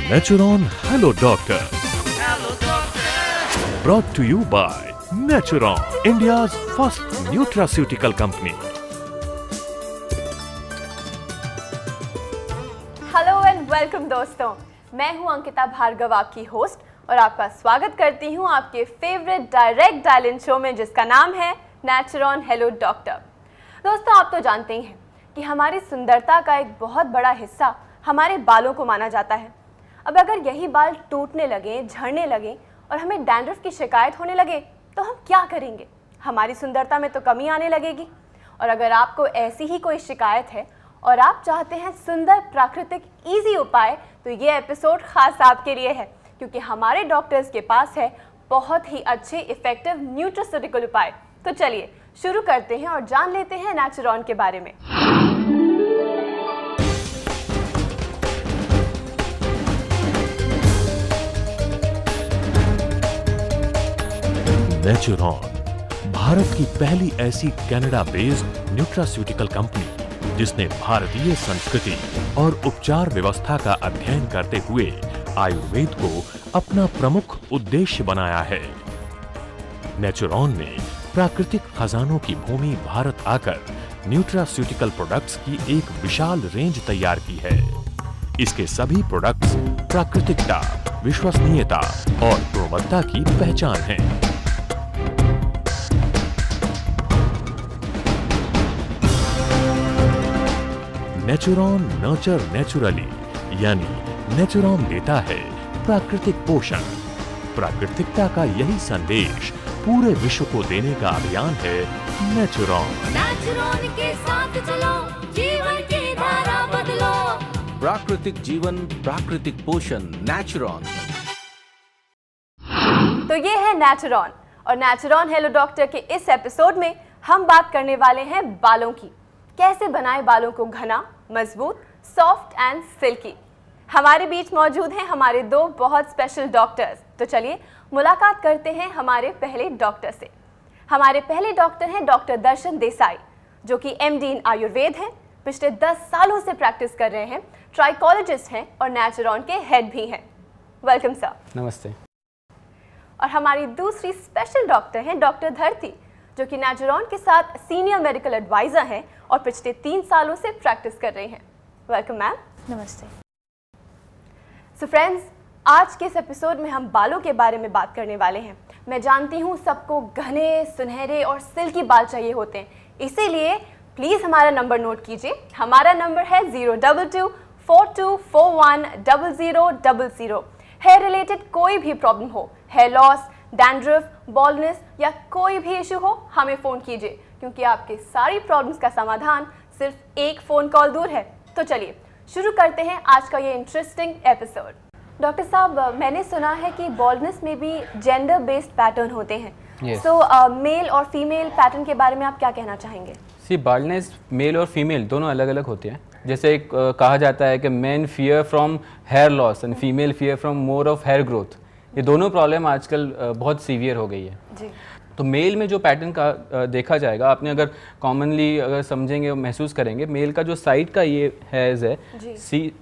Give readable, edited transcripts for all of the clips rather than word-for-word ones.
Naturon Hello Doctor. Brought to you by Naturon, India's first nutraceutical company. Hello and welcome दोस्तों, मैं हूं अंकिता भार्गव, आपकी host, और आपका स्वागत करती हूं आपके favourite direct dial in show में, जिसका नाम है नेचुरॉन हेलो डॉक्टर। दोस्तों, आप तो जानते ही हैं कि हमारी सुंदरता का एक बहुत बड़ा हिस्सा हमारे बालों को माना जाता है। अब अगर यही बाल टूटने लगे, झड़ने लगे और हमें डैंड्रफ की शिकायत होने लगे तो हम क्या करेंगे? हमारी सुंदरता में तो कमी आने लगेगी। और अगर आपको ऐसी ही कोई शिकायत है और आप चाहते हैं सुंदर, प्राकृतिक, इजी उपाय, तो ये एपिसोड खास आपके लिए है, क्योंकि हमारे डॉक्टर्स के पास है बहुत ही अच्छे इफेक्टिव न्यूट्रास्यूटिकल उपाय। तो चलिए शुरू करते हैं और जान लेते हैं नेचुरॉन के बारे में। नेचुरॉन भारत की पहली ऐसी कनाडा बेस्ड न्यूट्रास्यूटिकल कंपनी जिसने भारतीय संस्कृति और उपचार व्यवस्था का अध्ययन करते हुए आयुर्वेद को अपना प्रमुख उद्देश्य बनाया है। नेचुरॉन ने प्राकृतिक खजानों की भूमि भारत आकर न्यूट्रास्यूटिकल प्रोडक्ट्स की एक विशाल रेंज तैयार की है। इसके सभी प्रोडक्ट्स प्राकृतिकता, विश्वसनीयता और गुणवत्ता की पहचान है। नेचुरॉन नर्चर नेचुरली, यानी नेचुरॉन देता है प्राकृतिक पोषण। प्राकृतिकता का यही संदेश पूरे विश्व को देने का अभियान है नेचुरॉन। नेचुरॉन के साथ चलो, जीवन की धारा बदलो। प्राकृतिक जीवन, प्राकृतिक पोषण, नेचुरॉन। तो ये है नेचुरॉन, और नेचुरॉन हेलो डॉक्टर के इस एपिसोड में हम बात करने वाले हैं बालों की। कैसे बनाए बालों को घना, मजबूत, सॉफ्ट एंड सिल्की। हमारे बीच मौजूद हैं हमारे दो बहुत स्पेशल डॉक्टर्स। तो चलिए मुलाकात करते हैं हमारे पहले डॉक्टर से। हमारे पहले डॉक्टर हैं डॉक्टर दर्शन देसाई, जो कि एमडी इन आयुर्वेद हैं, पिछले 10 सालों से प्रैक्टिस कर रहे हैं, ट्राइकोलॉजिस्ट हैं और नेचुरॉन के हेड भी हैं। Welcome sir. नमस्ते। और हमारी दूसरी स्पेशल डॉक्टर हैं डॉक्टर धरती, जो कि नेचुरॉन के साथ सीनियर मेडिकल एडवाइजर हैं और पिछले 3 सालों से प्रैक्टिस कर रहे हैं। Welcome ma'am. नमस्ते। सो फ्रेंड्स, आज के इस एपिसोड में हम बालों के बारे में बात करने वाले हैं। मैं जानती हूँ सबको घने, सुनहरे और सिल्की बाल चाहिए होते हैं, इसीलिए प्लीज़ हमारा नंबर नोट कीजिए। हमारा नंबर है 02242410000। हेयर रिलेटेड कोई भी प्रॉब्लम हो, हेयर लॉस, डैंड्रफ, बॉल्डनेस या कोई भी इशू हो, हमें फ़ोन कीजिए, क्योंकि आपके सारी प्रॉब्लम्स का समाधान सिर्फ एक फ़ोन कॉल दूर है। तो चलिए शुरू करते हैं आज का ये इंटरेस्टिंग एपिसोड। डॉक्टर साहब, मैंने सुना है कि बॉल्डनेस में भी जेंडर बेस्ड पैटर्न होते हैं। सो मेल और फीमेल पैटर्न के बारे में आप क्या कहना चाहेंगे? सी, बाल्डनेस मेल और फीमेल दोनों अलग अलग होते हैं। जैसे एक कहा जाता है कि men fear from hair loss and female fear from more of hair growth. ये दोनों प्रॉब्लम आजकल बहुत सीवियर हो गई है जी। तो मेल में जो पैटर्न का देखा जाएगा, आपने अगर कॉमनली अगर समझेंगे और महसूस करेंगे, मेल का जो साइड का ये हेयर्स है,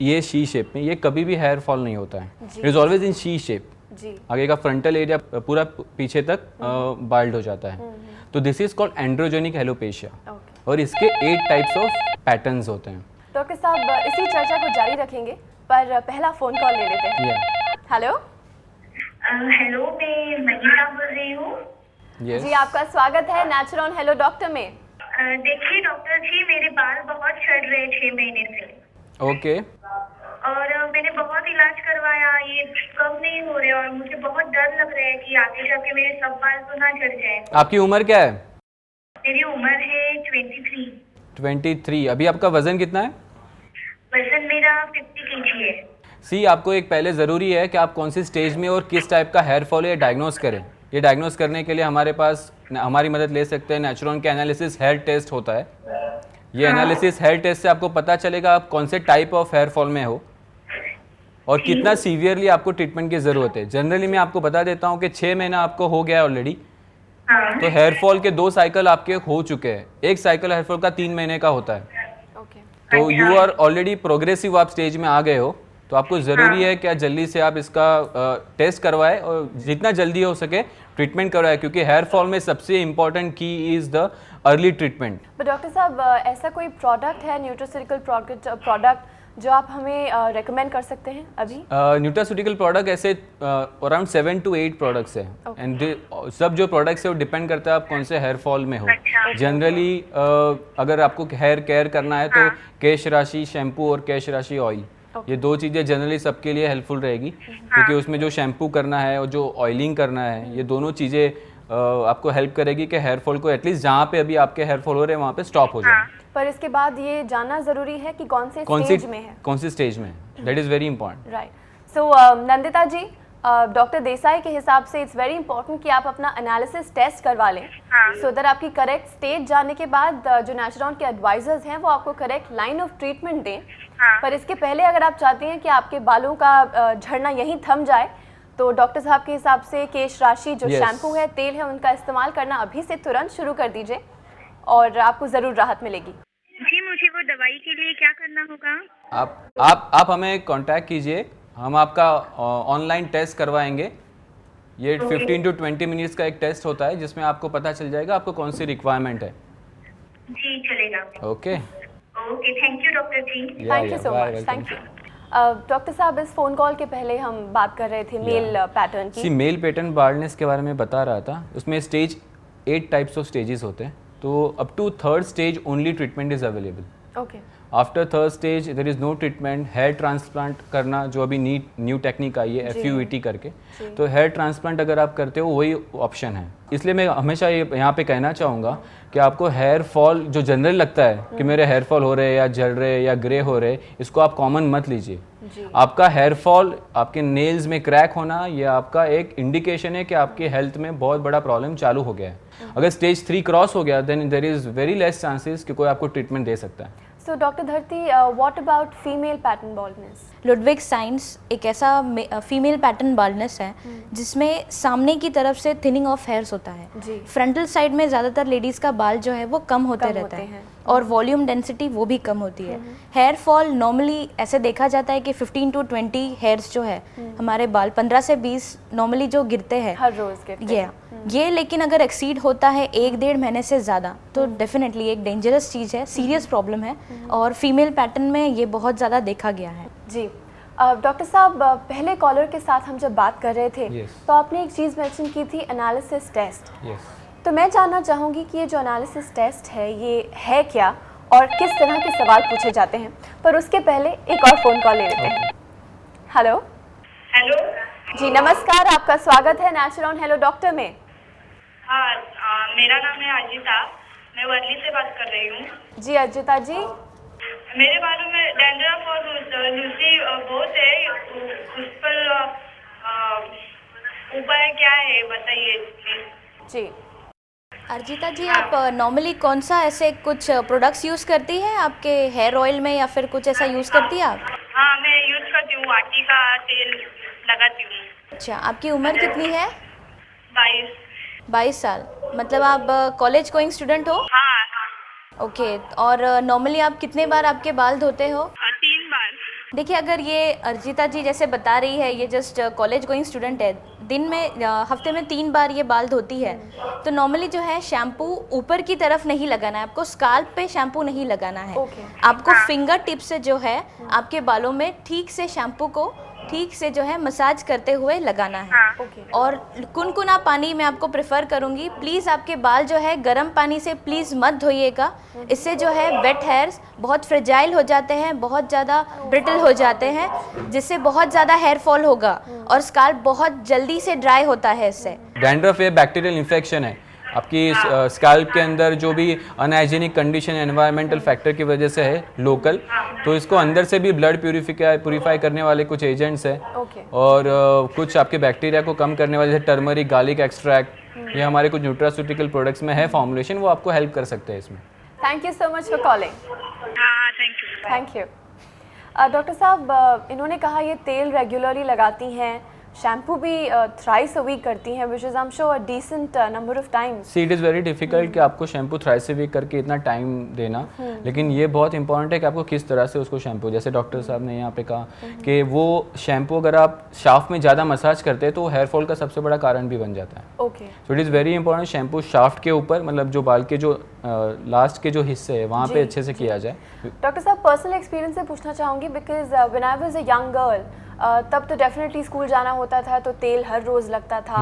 ये शी शेप में, ये कभी भी हेयर फॉल नहीं होता है। It is always in she shape. आगे का फ्रंटल एरिया पूरा पीछे तक बाल्ड हो जाता है। तो this is called androgenic alopecia, और इसके 8 टाइप्स ऑफ पैटर्न्स होते हैं। डॉक्टर साहब, इसी चर्चा को जारी रखेंगे, पर पहला फोन कॉल ले लेते हैं। हेलो। हेलो, मैं मनीषा बोल रही हूँ। जी, आपका स्वागत है नेचुरॉन हेलो डॉक्टर में। देखिए डॉक्टर जी, मेरे बाल बहुत झड़ रहे 6 महीने से। ओके। और मैंने बहुत इलाज करवाया, ये कम नहीं हो रहे, और मुझे बहुत डर लग रहा है कि आगे जाके मेरे सब बाल तो ना झड़ जाए। आपकी उम्र क्या है? मेरी उम्र है 23। 23। अभी आपका वजन कितना है? वजन मेरा 50 kg है। सी, आपको एक पहले ज़रूरी है कि आप कौन सी स्टेज में और किस टाइप का हेयर फॉल है ये डायग्नोस करें। ये डायग्नोस करने के लिए हमारे पास हमारी मदद ले सकते हैं। नेचुरॉन के एनालिसिस हेयर टेस्ट होता है। ये एनालिसिस हेयर टेस्ट से आपको पता चलेगा आप कौन से टाइप ऑफ हेयर फॉल में हो और कितना सीवियरली आपको ट्रीटमेंट की ज़रूरत है। जनरली मैं आपको बता देता हूँ कि 6 महीना आपको हो गया है ऑलरेडी, तो हेयर फॉल के 2 साइकिल आपके हो चुके हैं। एक साइकिल हेयर फॉल का 3 महीने का होता है। तो यू आर ऑलरेडी प्रोग्रेसिव, आप स्टेज में आ गए हो, तो आपको ज़रूरी है कि आप जल्दी से आप इसका टेस्ट करवाएं और जितना जल्दी हो सके ट्रीटमेंट करवाएं, क्योंकि हेयर फॉल में सबसे इम्पॉर्टेंट की इज़ द अर्ली ट्रीटमेंट। पर डॉक्टर साहब ऐसा कोई प्रोडक्ट है, न्यूट्रास्यूटिकल प्रोडक्ट जो आप हमें रेकमेंड कर सकते हैं अभी? न्यूट्रास्यूटिकल प्रोडक्ट ऐसे अराउंड 7 to 8 प्रोडक्ट्स हैं, एंड सब जो प्रोडक्ट्स है वो डिपेंड करता है आप कौन से हेयर फॉल में हो। जनरली अगर आपको हेयर केयर करना है तो केश राशि शैम्पू और केश राशि ऑयल, ये दो चीज़ें जनरली सबके लिए हेल्पफुल रहेगी, क्योंकि उसमें जो शैम्पू करना है और जो ऑयलिंग करना है, ये दोनों चीज़ें आपको हेल्प करेगी कि हेयर फॉल को एटलीस्ट जहाँ पे अभी आपके हेयर फॉल हो रहे हैं वहाँ पे स्टॉप हो जाए। पर इसके बाद ये जानना ज़रूरी है कि कौन से स्टेज में है, कौन सी स्टेज में है, that is very important. Right. So Nandita ji, doctor Desai के हिसाब से इट्स वेरी इंपॉर्टेंट कि आप अपना एनालिसिस टेस्ट करवा लें, सो दैट आपकी करेक्ट स्टेज जानने के बाद जो नेचुरॉन के एडवाइजर्स हैं वो आपको करेक्ट लाइन ऑफ ट्रीटमेंट दें। पर इसके पहले अगर आप चाहते हैं कि आपके बालों का झड़ना यहीं थम जाए, तो डॉक्टर साहब के हिसाब से केश राशि जो शैम्पू है, तेल है, उनका इस्तेमाल करना अभी से तुरंत शुरू कर दीजिए और आपको ज़रूर राहत मिलेगी। जी, मुझे वो दवाई के लिए क्या करना होगा? आप हमें कांटेक्ट कीजिए, हम आपका ऑनलाइन टेस्ट करवाएंगे। ये 15 to 20 मिनट्स का एक टेस्ट होता है जिसमें आपको पता चल जाएगा आपको कौन सी रिक्वायरमेंट है। जी चलेगा। Okay okay, thank you doctor ji. Thank you so much, thank you. Doctor साहब, इस फ़ोन कॉल के पहले हम बात कर रहे थे मेल पैटर्न की। मेल पैटर्न बाल्डनेस के बारे में बता रहा था। उसमें स्टेज 8 टाइप्स ऑफ स्टेजेस होते हैं, तो up to 3rd stage only treatment is available. Okay. After 3rd stage there is no treatment. Hair transplant करना, जो अभी न्यू टेक्निक आई है FUET करके, तो हेयर ट्रांसप्लांट अगर आप करते हो वही ऑप्शन है। इसलिए मैं हमेशा ये यहाँ पे कहना चाहूँगा कि आपको हेयर फॉल जो जनरल लगता है कि मेरे हेयर फॉल हो रहे हैं या जल रहे हैं या ग्रे हो रहे हैं, इसको आप कॉमन मत लीजिए। आपका हेयर फॉल, आपके नेल्स में क्रैक होना, ये आपका एक इंडिकेशन है कि आपके हेल्थ में बहुत बड़ा प्रॉब्लम चालू हो गया है। अगर स्टेज 3 क्रॉस हो गया then there is very less chances कि कोई आपको ट्रीटमेंट दे सकता है। So doctor Dharti, what about female pattern baldness? Ludwig science एक ऐसा फीमेल पैटर्न बाल्डनेस है जिसमें सामने की तरफ से थिनिंग ऑफ हेयर्स होता है। फ्रंटल साइड में ज़्यादातर लेडीज़ का बाल जो है वो कम होते रहता है और वॉल्यूम डेंसिटी वो भी कम होती है। हेयर फॉल नॉर्मली ऐसे देखा जाता है कि 15 to 20 हेयर्स जो है हमारे बाल 15 से 20 नॉर्मली जो गिरते हैं हर रोज़ गिरते ये लेकिन अगर एक्सीड होता है 1-1.5 महीने से ज़्यादा तो डेफिनेटली एक डेंजरस चीज़ है, सीरियस प्रॉब्लम है और फीमेल पैटर्न में ये बहुत ज़्यादा देखा गया है। जी डॉक्टर साहब, पहले कॉलर के साथ हम जब बात कर रहे थे तो आपने एक चीज़ मेंशन की थी, एनालिसिस टेस्ट। तो मैं जानना चाहूँगी कि ये जो एनालिसिस टेस्ट है ये है क्या और किस तरह के सवाल पूछे जाते हैं। पर उसके पहले एक और फ़ोन कॉल ले लेते हैं। हेलो। हेलो जी नमस्कार, आपका स्वागत है नेचुरॉन हेलो डॉक्टर में। हाँ, मेरा नाम है अजिता, मैं वर्ली से बात कर रही हूँ। जी अजिता जी, मेरे बालों में डैंड्रफ और लूसी बहुत है, उस पर उपाय क्या है बताइए प्लीज। जी अर्जिता जी, आप नॉर्मली कौन सा ऐसे कुछ प्रोडक्ट्स यूज़ करती हैं आपके हेयर ऑयल में या फिर कुछ ऐसा यूज़ करती हैं आप? हाँ, मैं यूज करती हूँ, आटी का तेल लगाती हूँ। अच्छा, आपकी उम्र कितनी है? 22 साल। मतलब आप कॉलेज गोइंग स्टूडेंट हो? हाँ। ओके। और नॉर्मली आप कितने बार आपके बाल धोते हो? 3 बार। देखिए, अगर ये अर्जिता जी जैसे बता रही है, ये जस्ट कॉलेज गोइंग स्टूडेंट है, दिन में हफ्ते में 3 बार ये बाल धोती है, तो नॉर्मली जो है शैम्पू ऊपर की तरफ नहीं लगाना है, आपको स्काल्प पे शैम्पू नहीं लगाना है। आपको फिंगर टिप से जो है आपके बालों में ठीक से शैम्पू को ठीक से जो है मसाज करते हुए लगाना है। और कुनकुना पानी मैं आपको प्रेफर करूंगी। प्लीज़ आपके बाल जो है गर्म पानी से प्लीज़ मत धोइएगा, इससे जो है वेट हेयर्स बहुत फ्रेजाइल हो जाते हैं, बहुत ज़्यादा ब्रिटल हो जाते हैं, जिससे बहुत ज़्यादा हेयर फॉल होगा और स्काल्प बहुत जल्दी से ड्राई होता है इससे। डैंड्रफ ये बैक्टीरियल इन्फेक्शन है आपकी स्कैल्प के अंदर, जो भी अनहाइजीनिक कंडीशन एनवायरमेंटल फैक्टर की वजह से है लोकल, तो इसको अंदर से भी ब्लड प्यूरिफाई करने वाले कुछ एजेंट्स हैं और कुछ आपके बैक्टीरिया को कम करने वाले जैसे टर्मरिक, गार्लिक एक्सट्रैक्ट, ये हमारे कुछ न्यूट्रास्यूटिकल प्रोडक्ट्स में है फॉर्मुलेशन, वो आपको हेल्प कर सकते हैं इसमें। Thank you so much for calling. हाँ, thank you. Thank you. Doctor साहब, इन्होंने कहा ये तेल रेगुलरली लगाती हैं, शैम्पू भी थ्राइस अ वीक करती हैं, which is I am sure a decent number of times. See it is very difficult कि आपको शैम्पू थ्राइस ए वीक करके इतना टाइम देना, लेकिन ये बहुत इंपॉर्टेंट है कि आपको किस तरह से उसको शैम्पू, जैसे डॉक्टर साहब ने यहाँ पे कहा कि वो शैम्पू अगर आप शाफ्ट में ज़्यादा मसाज करते हैं तो हेयर फॉल का सबसे बड़ा कारण भी बन जाता है। Okay, so it is very important shampoo shaft के ऊपर, मतलब जो बाल के जो लास्ट के जो हिस्से है वहाँ पे अच्छे से किया जाए। डॉक्टर साहब पर्सनल एक्सपीरियंस से पूछना चाहूँगी, because when I was a young girl तब तो डेफिनेटली स्कूल जाना होता था तो तेल हर रोज़ लगता था,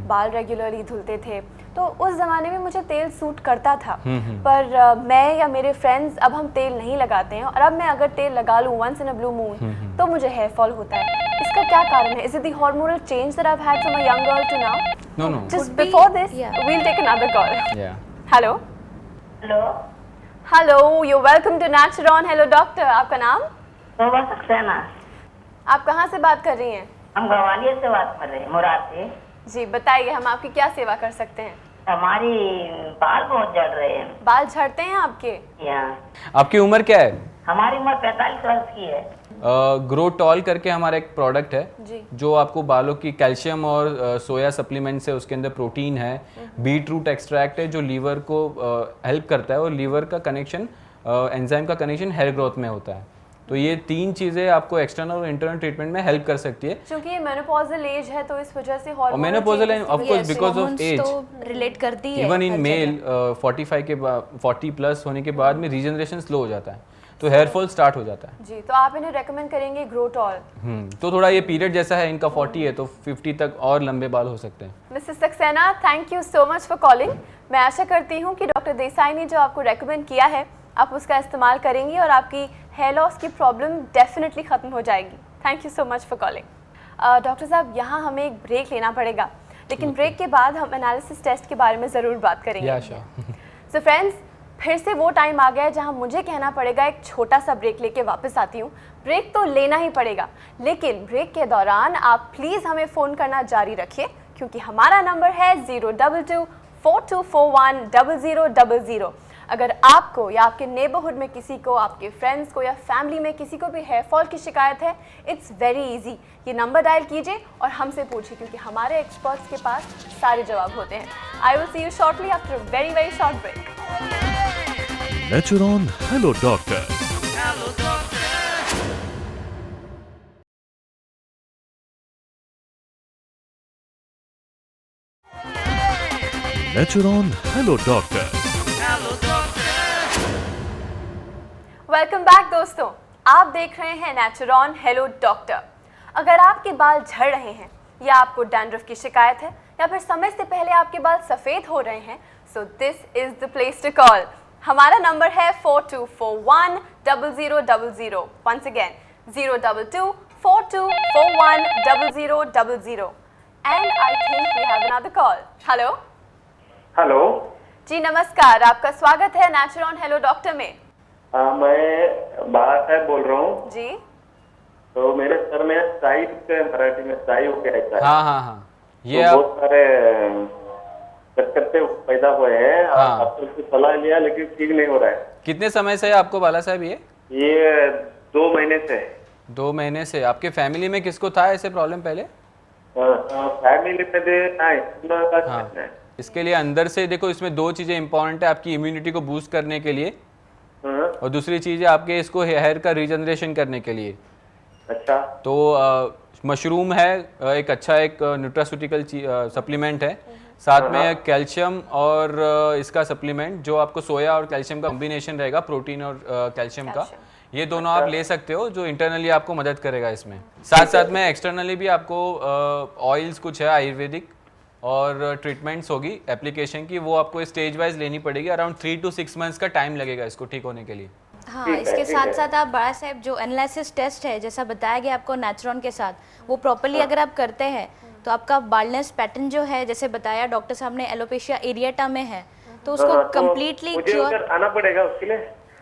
बाल रेगुलरली धुलते थे, तो उस ज़माने में मुझे तेल सूट करता था। पर मैं या मेरे फ्रेंड्स अब हम तेल नहीं लगाते हैं, और अब मैं अगर तेल लगा लूँ once in a blue moon तो मुझे हेयर फॉल होता है। इसका क्या कारण है? Is it the hormonal change that I have had from a young girl to now? No no, just before this we will take another call. Hello hello, hello, you welcome to Naturon hello doctor. आपका नाम? शोभा सक्सेना। आप कहाँ से बात कर रही हैं? हम ग्वालियर से बात कर रहे हैं, मुराद से। जी बताइए, हम आपकी क्या सेवा कर सकते हैं? हमारी बाल बहुत झड़ रहे हैं। बाल झड़ते हैं आपके? यहाँ आपकी उम्र क्या है? हमारी उम्र 45 वर्ष की है। ग्रोटॉल करके हमारा एक प्रोडक्ट है जी। जो आपको बालों की कैल्शियम और सोया सप्लीमेंट्स है, उसके अंदर प्रोटीन है, बीट रूट एक्सट्रैक्ट है जो लीवर को हेल्प करता है, और लीवर का कनेक्शन एंजाइम का कनेक्शन हेयर ग्रोथ में होता है। तो ये तीन चीज़ें आपको एक्सटर्नल और इंटरनल ट्रीटमेंट में हेल्प कर सकती है। क्योंकि ये मेनोपॉजल एज है तो इस वजह से और menopausal of course because of age तो रिलेट करती है इवन इन मेल 45 के बाद 40 प्लस होने के बाद में रीजनरेशन स्लो हो जाता है, तो हेयर फॉल स्टार्ट हो जाता है। जी, तो आप इन्हें रेकमेंड करेंगे ग्रोटॉल? तो थोड़ा ये पीरियड जैसा है, इनका 40 है तो 50 तक और लंबे बाल हो सकते हैं। Mrs Saxena, thank you so much for calling. मैं आशा करती हूँ कि डॉक्टर देसाई ने जो आपको रेकमेंड किया है आप उसका इस्तेमाल करेंगी और आपकी हेयर लॉस की प्रॉब्लम डेफिनेटली ख़त्म हो जाएगी। Thank you so much for calling. Doctor साहब, यहाँ हमें एक ब्रेक लेना पड़ेगा, लेकिन ब्रेक के बाद हम एनालिसिस टेस्ट के बारे में ज़रूर बात करेंगे। सो फ्रेंड्स, फिर से वो टाइम आ गया है जहाँ मुझे कहना पड़ेगा एक छोटा सा ब्रेक लेके वापस आती हूँ। ब्रेक तो लेना ही पड़ेगा, लेकिन ब्रेक के दौरान आप प्लीज़ हमें फ़ोन करना जारी रखिए, क्योंकि हमारा नंबर है 022-4241-0000। अगर आपको या आपके नेबरहुड में किसी को, आपके फ्रेंड्स को या फैमिली में किसी को भी हेयर फॉल की शिकायत है, इट्स वेरी इजी। ये नंबर डायल कीजिए और हमसे पूछिए, क्योंकि हमारे एक्सपर्ट्स के पास सारे जवाब होते हैं। I will see you shortly after a very very short break. Naturon hello doctor. Naturon hello doctor. Welcome back दोस्तों, आप देख रहे हैं नेचुरॉन हेलो डॉक्टर। अगर आपके बाल झड़ रहे हैं या आपको डैंड्रफ की शिकायत है या फिर समय से पहले आपके बाल सफ़ेद हो रहे हैं, so this is the place to call. हमारा नंबर है 4241-0000। Once again 022-4241-0000। And I think we have another call. Hello hello जी, नमस्कार, आपका स्वागत है नेचुरॉन हेलो डॉक्टर में। मैं बाला साहब बोल रहा हूँ जी। तो मेरे सर में स्टाई मराठी में स्टाई हो गया है। हाँ, ये तो आप बहुत सारे चक्कर पैदा हुए हैं। हाँ। डॉक्टर से सलाह लिया लेकिन ठीक नहीं हो रहा है। कितने समय से है आपको बाला साहब? ये 2 महीने से। 2 महीने से। आपके फैमिली में किसको था ऐसे प्रॉब्लम पहले? फैमिली में नहीं। हाँ, इसके लिए अंदर से देखो, इसमें 2 चीज़ें इंपॉर्टेंट है आपकी इम्यूनिटी को बूस्ट करने के लिए, और दूसरी चीज़ है आपके इसको हेयर का रीजनरेशन करने के लिए। अच्छा। तो मशरूम है एक अच्छा एक न्यूट्रास्यूटिकल सप्लीमेंट है, साथ में कैल्शियम और इसका सप्लीमेंट जो आपको सोया और कैल्शियम का कॉम्बिनेशन रहेगा, प्रोटीन और कैल्शियम का। ये दोनों आप ले सकते हो जो इंटरनली आपको मदद करेगा इसमें। साथ साथ में एक्सटर्नली भी आपको ऑयल्स कुछ है आयुर्वेदिक और ट्रीटमेंट्स होगी एप्लीकेशन की, वो आपको स्टेज वाइज लेनी पड़ेगी। अराउंड 3 to 6 months का टाइम लगेगा इसको ठीक होने के लिए। हाँ, इसके साथ साथ आप बड़ा साहब जो एनालिसिस टेस्ट है जैसा बताया गया आपको नेचुरॉन के साथ, वो प्रॉपर्ली अगर आप करते हैं तो आपका बाल्डनेस पैटर्न जो है, जैसे बताया डॉक्टर साहब ने, एलोपेशिया एरिएटा में है, तो उसको कम्प्लीटली क्योर आना पड़ेगा उसके लिए?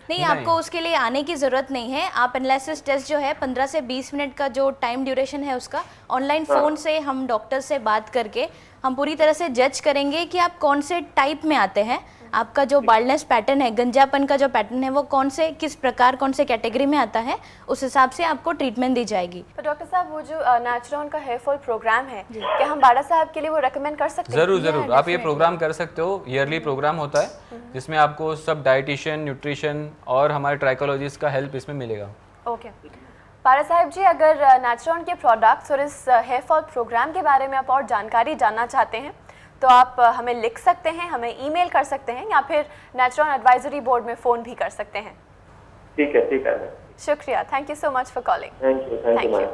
नहीं, आपको उसके लिए आने की ज़रूरत नहीं है। आप एनालिसिस टेस्ट जो है 15 से 20 मिनट का जो टाइम ड्यूरेशन है उसका, ऑनलाइन फ़ोन से हम डॉक्टर से बात करके हम पूरी तरह से जज करेंगे कि आप कौन से टाइप में आते हैं, आपका जो बाल्डनेस पैटर्न है, गंजापन का जो पैटर्न है, वो कौन से किस प्रकार कौन से कैटेगरी में आता है, उस हिसाब से आपको ट्रीटमेंट दी जाएगी। तो डॉक्टर साहब वो जो नेचुरॉन का हेयर फॉल प्रोग्राम है, क्या हम बाड़ा साहब के लिए वो रेकमेंड कर सकते हैं? ज़रूर ज़रूर, आप ये प्रोग्राम कर सकते हो। ईयरली प्रोग्राम होता है जिसमें आपको सब डाइटिशियन, न्यूट्रिशन और हमारे ट्राइकोलॉजिस्ट का हेल्प इसमें मिलेगा। ओके बाड़ा साहब जी, अगर नेचुरॉन के प्रोडक्ट्स और इस हेयर फॉल प्रोग्राम के बारे में आप और जानकारी जानना चाहते हैं तो आप हमें लिख सकते हैं, हमें ईमेल कर सकते हैं, या फिर नेचुरॉन एडवाइजरी बोर्ड में फ़ोन भी कर सकते हैं। ठीक है। शुक्रिया, thank you so much for calling. Thank you ma'am.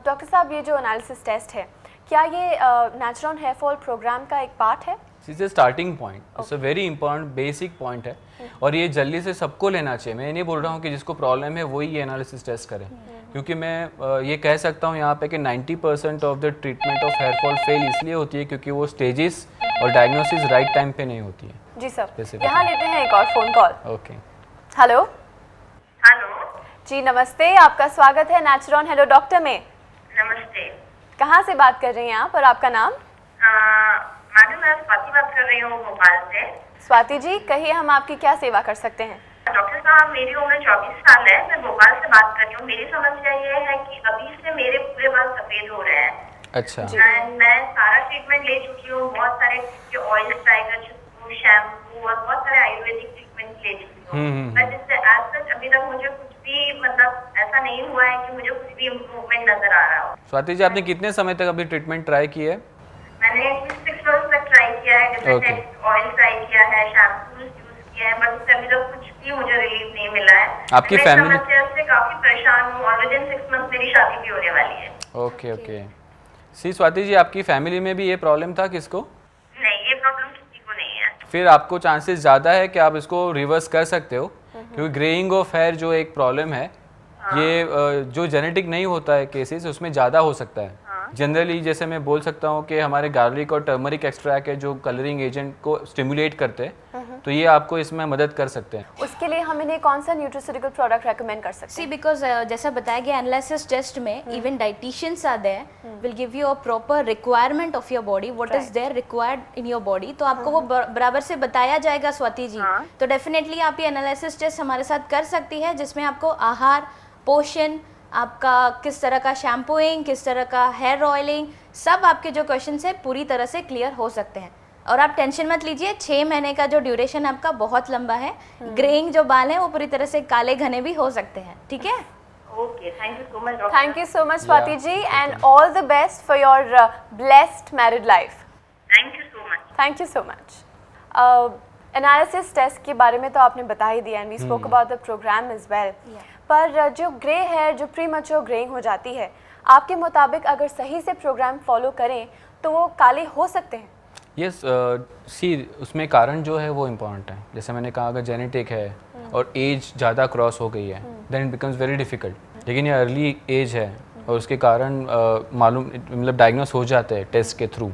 Doctor साहब, ये जो एनालिसिस टेस्ट है, क्या ये नेचुरॉन हेयर फॉल प्रोग्राम का एक पार्ट है? It's a starting point, it's a very important basic point है और ये जल्दी से सबको लेना चाहिए। मैं ये नहीं बोल रहा हूँ कि जिसको प्रॉब्लम है वही ये एनालिसिस टेस्ट करें, क्योंकि मैं ये कह सकता हूँ यहाँ पे कि 90% of the treatment of hair fall fail इसलिए होती है क्योंकि वो स्टेजेस और डायग्नोसिस राइट टाइम पे नहीं होती है। जी सर, यहाँ लेते हैं एक और phone call. Okay, hello. Hello जी नमस्ते, आपका स्वागत है नेचुरॉन हेलो डॉक्टर में। नमस्ते कहाँ से बात कर रही हैं आप और आपका नाम? मैडम, मैं स्वाति बात कर रही हूँ भोपाल से। स्वाति जी, कहिए हम आपकी क्या सेवा कर सकते हैं? डॉक्टर साहब, मेरी उम्र 24 साल है, मैं भोपाल से बात कर रही हूँ। मेरी समस्या ये है कि अभी से मेरे पूरे बाल सफेद हो रहे हैं। अच्छा। मैं सारा ट्रीटमेंट ले चुकी हूँ, बहुत सारे ऑयल ट्राई कर चुकी हूँ, शैम्पू और बहुत सारे आयुर्वेदिक ट्रीटमेंट ले चुकी हूँ, बट इससे एज सच अभी तक मुझे कुछ भी मतलब ऐसा नहीं हुआ है कि मुझे कुछ भी इम्प्रूवमेंट नजर आ रहा हो। स्वाति जी, आपने कितने समय तक अभी ट्रीटमेंट ट्राई की है? मैंने 6 मंथ तक ट्राई किया है, डिफरेंट ऑयल ट्राई किया है, शैम्पू यूज किया है, बट उससे अभी तक कुछ भी मुझे रिलीफ नहीं मिला है। आपकी फैमिली समस्या से काफी परेशान हूँ और विदिन 6 मंथ मेरी शादी भी होने वाली है। ओके। सी स्वाति जी, आपकी फैमिली में भी ये प्रॉब्लम था किसको? नहीं, ये प्रॉब्लम किसी को नहीं है। फिर आपको चांसेस ज़्यादा है कि आप इसको रिवर्स कर सकते हो, क्योंकि ग्रेइंग ऑफ हेयर जो एक प्रॉब्लम है, ये जो जेनेटिक नहीं होता है केसेस, उसमें ज़्यादा हो सकता है। जनरली जैसे मैं बोल सकता हूँ कि हमारे गार्लिक और टर्मरिक एक्सट्रैक्ट है जो कलरिंग एजेंट को स्टिमुलेट करते हैं, तो ये आपको इसमें मदद कर सकते हैं। उसके लिए हम इन्हें कौन सा न्यूट्रिस्यूटिकल प्रोडक्ट रेकमेंड कर सकते हैं? बिकॉज जैसा बताया गया एनालिसिस टेस्ट में, even dieticians are there, will give you a proper requirement of your body, what is there required in your body, तो आपको वो बराबर से बताया जाएगा स्वाति जी। तो डेफिनेटली आप ये एनालिसिस टेस्ट हमारे साथ कर सकती है, जिसमें आपको आहार, पोषण, आपका किस तरह का शैम्पूइंग, किस तरह का हेयर ऑयलिंग, सब आपके जो क्वेश्चन है पूरी तरह से क्लियर हो सकते हैं। और आप टेंशन मत लीजिए, 6 महीने का जो ड्यूरेशन आपका बहुत लंबा है। ग्रेइंग जो बाल हैं वो पूरी तरह से काले घने भी हो सकते हैं, ठीक है? Okay, thank you so much. Thank you so much Swati ji, and all the best for your blessed married life. Thank you so much. Thank you so much. Analysis test के बारे में तो आपने बता ही दिया, and we spoke about the program as well. पर जो ग्रे हेयर, जो प्री मैच्योर ग्रेइंग हो जाती है, आपके मुताबिक अगर सही से प्रोग्राम फॉलो करें तो वो काले हो सकते हैं? यस, सी उसमें कारण जो है वो इम्पॉर्टेंट है। जैसे मैंने कहा, अगर जेनेटिक है और एज ज़्यादा क्रॉस हो गई है, then it becomes very difficult. लेकिन ये अर्ली एज है और उसके कारण मालूम मतलब डायग्नोस हो जाते हैं टेस्ट के थ्रू,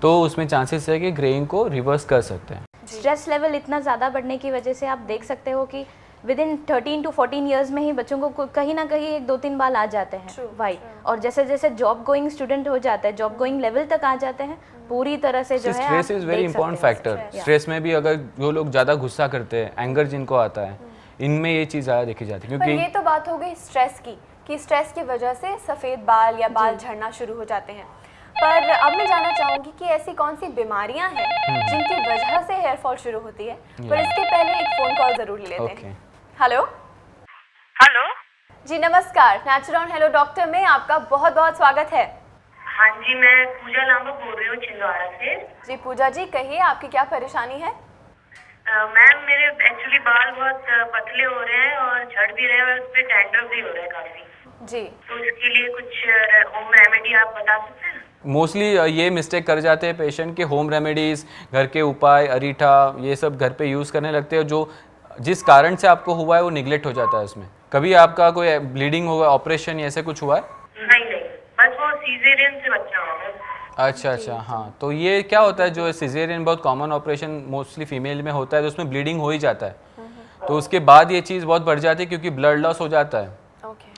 तो उसमें चांसेस है कि ग्रेइंग को रिवर्स कर सकते हैं। स्ट्रेस लेवल इतना ज़्यादा बढ़ने की वजह से आप देख सकते हो कि विद इन 13 to 14 ईयर्स में ही बच्चों को कहीं ना कहीं 1-2-3 बाल आ जाते हैं वाइट, और जैसे जैसे जॉब गोइंग स्टूडेंट हो जाता है, जॉब गोइंग लेवल तक आ जाते हैं, पूरी तरह से जो है stress is very important factor. Stress में भी अगर जो लोग ज़्यादा गुस्सा करते हैं, एंगर जिनको आता है, इनमें ये चीज़ ज़्यादा देखी जाती है। पर क्योंकि ये तो बात हो गई स्ट्रेस की, कि स्ट्रेस की वजह से सफ़ेद बाल या बाल झड़ना शुरू हो जाते हैं। पर अब मैं जानना चाहूँगी कि ऐसी कौन सी बीमारियां हैं जिनकी वजह से हेयर फॉल शुरू होती है? पर इसके पहले एक फ़ोन कॉल ज़रूर लेते हैं। हेलो। हेलो जी नमस्कार, नेचुरॉन हेलो डॉक्टर में आपका बहुत बहुत स्वागत है। हाँ जी, मैं पूजा लांबा बोल रही हूँ छिंदवाड़ा से। जी पूजा जी, कहिए आपकी क्या परेशानी है? मैम, मेरे एक्चुअली बाल बहुत पतले हो रहे हैं और झड़ भी रहे हैं और उस पर डैंड्रफ भी हो रहा है काफी। जी, तो इसके लिए कुछ होम रेमेडी आप बता सकते हैं? मोस्टली ये मिस्टेक कर जाते हैं पेशेंट के, होम रेमेडीज़, घर के उपाय, अरीठा, ये सब घर पे यूज़ करने लगते हैं, जो जिस कारण से आपको हुआ है वो निगलेक्ट हो जाता है उसमें। कभी आपका कोई ब्लीडिंग हुआ, ऑपरेशन या ऐसे कुछ हुआ है? नहीं, बस वो सीजेरियन से बच्चा होगा। अच्छा, हाँ। तो ये क्या होता है, जो सिजेरियन बहुत कॉमन ऑपरेशन मोस्टली फीमेल में होता है, तो उसमें ब्लीडिंग हो ही जाता है। तो उसके बाद ये चीज़ बहुत बढ़ जाती है क्योंकि ब्लड लॉस हो जाता है।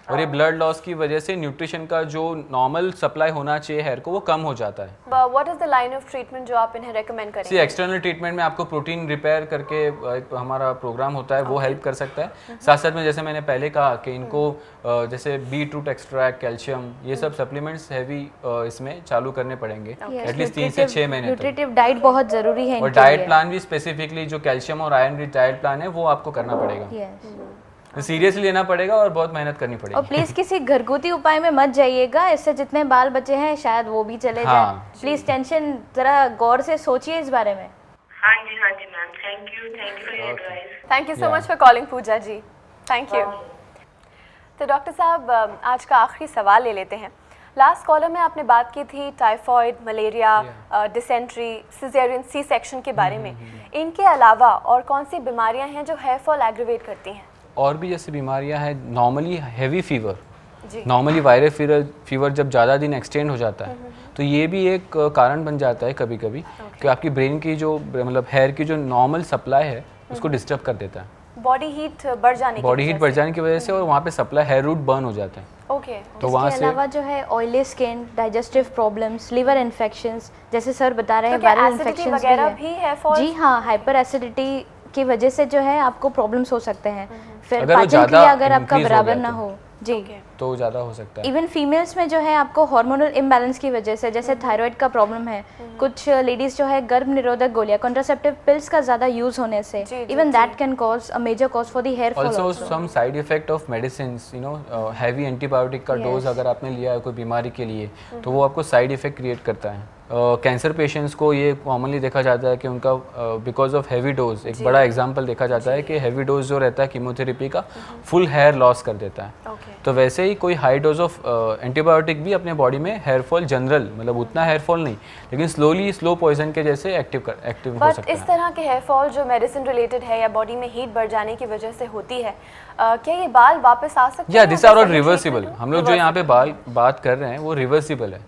और ये ब्लड लॉस की वजह से न्यूट्रिशन का जो नॉर्मल सप्लाई होना चाहिए हेयर को वो कम हो जाता है। What is the line of treatment जो आप इन्हें रेकमेंड सी करेंगे? एक्सटर्नल ट्रीटमेंट में आपको प्रोटीन रिपेयर करके एक हमारा प्रोग्राम होता है, वो हेल्प कर सकता है। साथ साथ में जैसे मैंने पहले कहा कि इनको जैसे बीटरूट एक्सट्रैक्ट, कैल्शियम, ये सब सप्लीमेंट्स हैवी इसमें चालू करने पड़ेंगे एटलीस्ट 3 से 6 महीने तक। न्यूट्रिटिव डाइट बहुत जरूरी है और इनके डाइट लिए। प्लान भी स्पेसिफिकली जो कैल्शियम और आयरन रिच डाइट प्लान है वो आपको करना पड़ेगा, Yes. सीरियसली लेना पड़ेगा और बहुत मेहनत करनी और पड़ेगी। प्लीज किसी घरगुती उपाय में मत जाइएगा, इससे जितने बाल बचे हैं शायद वो भी चले हाँ। जाए। प्लीज टेंशन जरा गौर से सोचिए इस बारे में। हाँ जी ma'am, thank you for your advice. Thank you so much for calling Pooja ji, thank you. तो डॉक्टर साहब आज का आखिरी सवाल ले लेते हैं। लास्ट कॉलर में आपने बात की थी typhoid, malaria, dysentery, caesarean C section के बारे में। इनके अलावा और कौन सी बीमारियां हैं जो हेयर फॉल एग्रीवेट करती हैं? और भी जैसे बीमारियां हैं, नॉर्मली हैवी फीवर, जी। नॉर्मली वायरल फीवर जब ज़्यादा दिन एक्सटेंड हो जाता है तो ये भी एक कारण बन जाता है कभी कभी कि आपकी ब्रेन की जो मतलब हेयर की जो नॉर्मल सप्लाई है उसको डिस्टर्ब कर देता है। बॉडी हीट बढ़ जाने की वजह से और वहाँ पे सप्लाई हेयर रूट बर्न हो जाता है। ओके। तो वहाँ इसके से अलावा जो है oily skin, digestive problems, liver infections, जैसे सर बता रहे हैं तो क्या वायरल acidity इन्फेक्शंस वगैरह भी hair fall? जी हाँ, हाइपर एसिडिटी की वजह से जो है आपको प्रॉब्लम्स हो सकते हैं। फिर अगर वो पाचन ज़्यादा क्रिया अगर आपका increase हो बराबर गया ना तो। हो जी तो ज़्यादा हो सकता है। इवन फीमेल्स में जो है आपको हार्मोनल इम्बैलेंस की वजह से, जैसे थायराइड का प्रॉब्लम है, कुछ लेडीज जो है गर्भ निरोधक गोलियां, कॉन्ट्रासेप्टिव पिल्स का ज़्यादा यूज होने से even that can cause a major cause for the hair fall. Also some side effect of medicines, you know heavy antibiotic का डोज अगर आपने लिया है कोई बीमारी के लिए तो वो आपको साइड इफेक्ट क्रिएट करता है। कैंसर पेशेंट्स को ये कॉमनली देखा जाता है कि उनका बिकॉज ऑफ हैवी डोज, एक बड़ा एग्जांपल देखा जाता है कि हैवी डोज जो रहता है कीमोथेरेपी का फुल हेयर लॉस कर देता है। तो वैसे ही कोई हाई डोज ऑफ एंटीबायोटिक भी अपने बॉडी में हेयर फॉल जनरल, मतलब उतना हेयर फॉल नहीं लेकिन स्लो पॉइजन के जैसे एक्टिव हो सकता है। इस तरह के हेयर फॉल जो मेडिसिन रिलेटेड है या बॉडी में हीट बढ़ जाने की वजह से होती है, क्या ये बाल वापस आ सकते हैं? या दिस आर ऑल रिवर्सिबल। हम लोग जो यहाँ पे बात कर रहे हैं वो रिवर्सिबल है।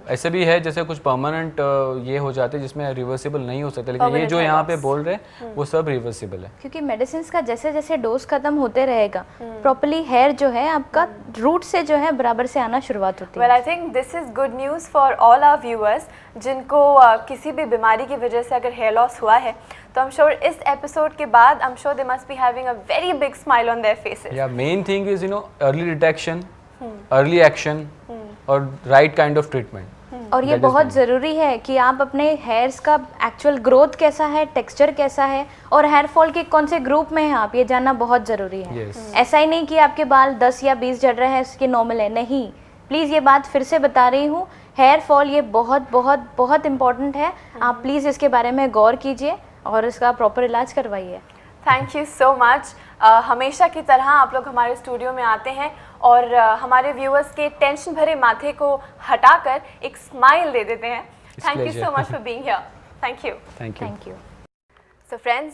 ऐसे भी है जैसे कुछ परमानेंट ये हो जाते हैं जिसमें रिवर्सिबल नहीं हो सकते, लेकिन ये जो यहाँ पे बोल रहे हैं वो सब रिवर्सिबल है। क्योंकि मेडिसिन का जैसे जैसे डोज खत्म होते रहेगा प्रॉपर्ली हेयर जो है आपका रूट से जो है बराबर से आना शुरुआत होती है। Well I think this is good news for all our viewers जिनको किसी भी बीमारी की वजह से अगर हेयर लॉस हुआ है तो आई एम श्योर इस एपिसोड के बाद I am sure they must be having a very big smile on their faces. Yeah main thing is you know early detection, early action और राइट काइंड ऑफ ट्रीटमेंट। और ये बहुत ज़रूरी है कि आप अपने हेयर्स का एक्चुअल ग्रोथ कैसा है, टेक्सचर कैसा है और हेयर फॉल के कौन से ग्रुप में हैं आप, ये जानना बहुत ज़रूरी है। ऐसा ही नहीं कि आपके बाल 10 या 20 झड़ रहे हैं इसके नॉर्मल है, नहीं। प्लीज़ ये बात फिर से बता रही हूँ, हेयर फॉल ये बहुत बहुत बहुत इम्पॉर्टेंट है। आप प्लीज़ इसके बारे में गौर कीजिए और इसका प्रॉपर इलाज करवाइए। Thank you so much. हमेशा की तरह आप लोग हमारे स्टूडियो में आते हैं और हमारे व्यूअर्स के टेंशन भरे माथे को हटाकर एक स्माइल दे देते हैं। Thank you so much for being here. Thank you. Thank you. So friends,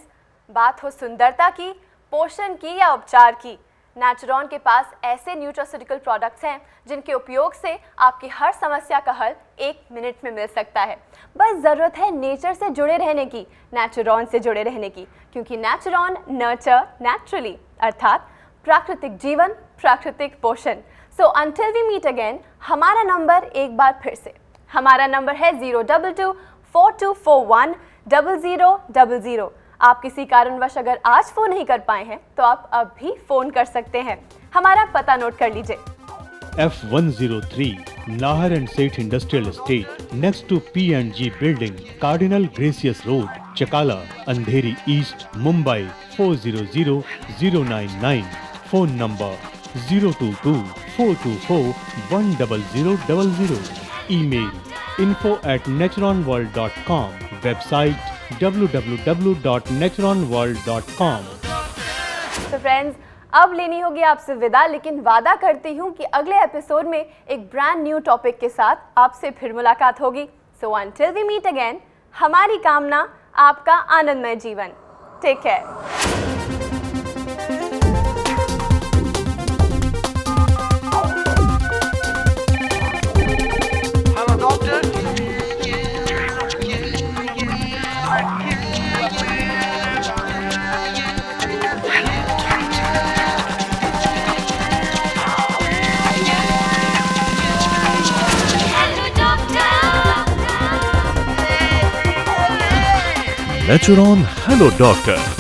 बात हो सुंदरता की, पोषण की या उपचार की, नेचुरॉन के पास ऐसे न्यूट्रास्यूटिकल प्रोडक्ट्स हैं जिनके उपयोग से आपकी हर समस्या का हल 1 मिनट में मिल सकता है। बस ज़रूरत है नेचर से जुड़े रहने की, नेचुरॉन से जुड़े रहने की, क्योंकि नेचुरॉन नर्चर नेचुरली, अर्थात प्राकृतिक जीवन, प्राकृतिक पोषण। So until we meet again, हमारा नंबर एक बार फिर से, हमारा नंबर है 02242410000। आप किसी कारणवश अगर आज फ़ोन नहीं कर पाए हैं तो आप अब भी फ़ोन कर सकते हैं। हमारा पता नोट कर लीजिए। F103 Nahar and Seth Industrial Estate, next to P&G Building, Cardinal Gracious Road, Chakala, Andheri East, Mumbai 400099. Phone number 022-424-10000. Email info@naturonworld.com. Website www.naturonworld.com. तो फ्रेंड्स, अब लेनी होगी आपसे विदा, लेकिन वादा करती हूँ कि अगले एपिसोड में एक ब्रांड न्यू टॉपिक के साथ आपसे फिर मुलाकात होगी। So until we meet again, हमारी कामना आपका आनंदमय जीवन। Take care. Naturon hello doctor.